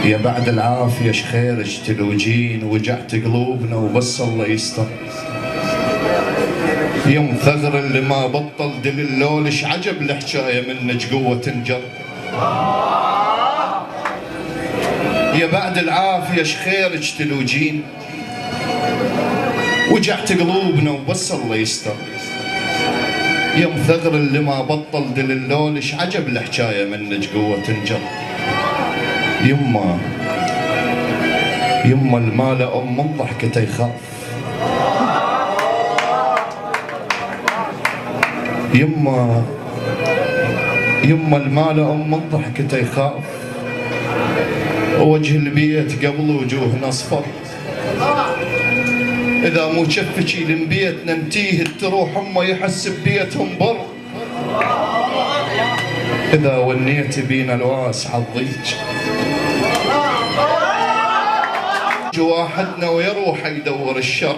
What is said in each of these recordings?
يا بعد العافية شخيرك تلوجين، وجعت قلوبنا وبس الله يستر. يوم ثغر اللي ما بطل دللولش، عجب الحجاية منك قوة تنجر. يا بعد العافية شخيرك تلوجين، وجعت قلوبنا وبس الله يستر. يوم ثغر اللي ما بطل دللولش، عجب الحجاية منك قوة تنجر. يما المال أم من ضحكته يخاف. يما المال أم من ضحكته يخاف، ووجه البيت قبل وجوهنا اصفر. إذا مو شفتشي لنبيت ننتيه، تروح أمه يحس ببيتهم بر. إذا ونيت بينا الواسع الضيج، واحدنا ويروح يدور الشر.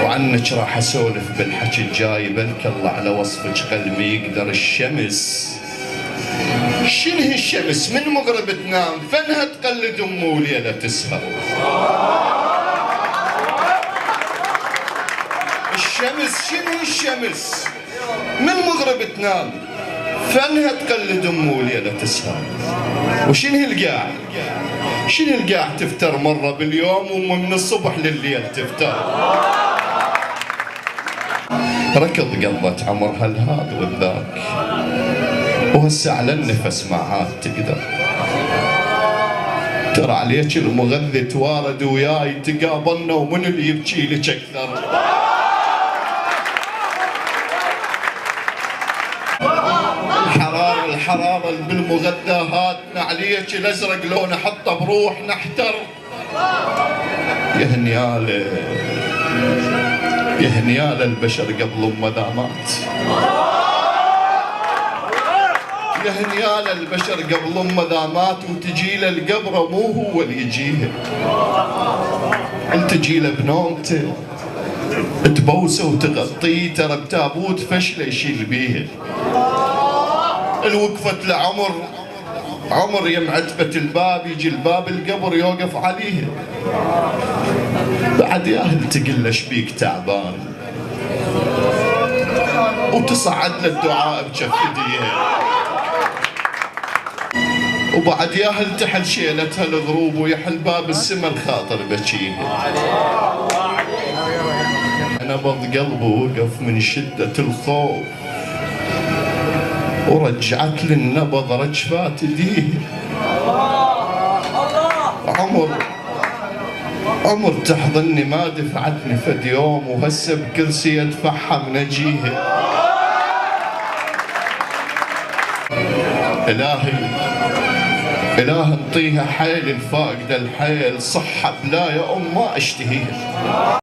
وعنك راح اسولف بالحكي الجاي، بلك الله على وصفك قلبي يقدر. الشمس شنه الشمس من مغرب تنام، فنها تقلد امه وليله تسهر. الشمس شنه الشمس من مغرب تنام، فنها تقلد امه وليله تسهر. وشنه القاع، شنو القاع تفتر مرة باليوم، ومن الصبح لليل تفتر. ركض قلبت عمر هالهاد والذاك، وهسه على النفس ما عاد تقدر. ترى عليك المغذي توارد وياي، تقابلنا ومن اللي يبكي لك اكثر. الحرارة اللي بالمغذاهات عليك الازرق لو نحطه بروح نحتر. يا هنيال البشر قبل ما ذا مات. يا هنيال البشر قبل ما ذا مات، وتجي له القبره مو هو اللي يجيها. تجي له بنومته تبوسه وتغطيه، ترى بتابوت فشله يشيل بيها. الوقفت عمر يم عتبة الباب، يجي الباب القبر يوقف عليها. بعد ياهل تقل له شبيك تعبان، وتصعد له الدعاء بجف ايديها. وبعد ياهل تحل شيلتها الغروب، ويحل باب السما الخاطر بكيها. نبض قلبه وقف من شدة الخوف، ورجعت للنبض رجفات ايديه. عمر تحضني ما دفعتني فد يوم، وهسه بكرسي ادفعها منجيها. إله انطيها حيل الفاقدة الحيل، صحة بلا يا أم ما اشتهيها.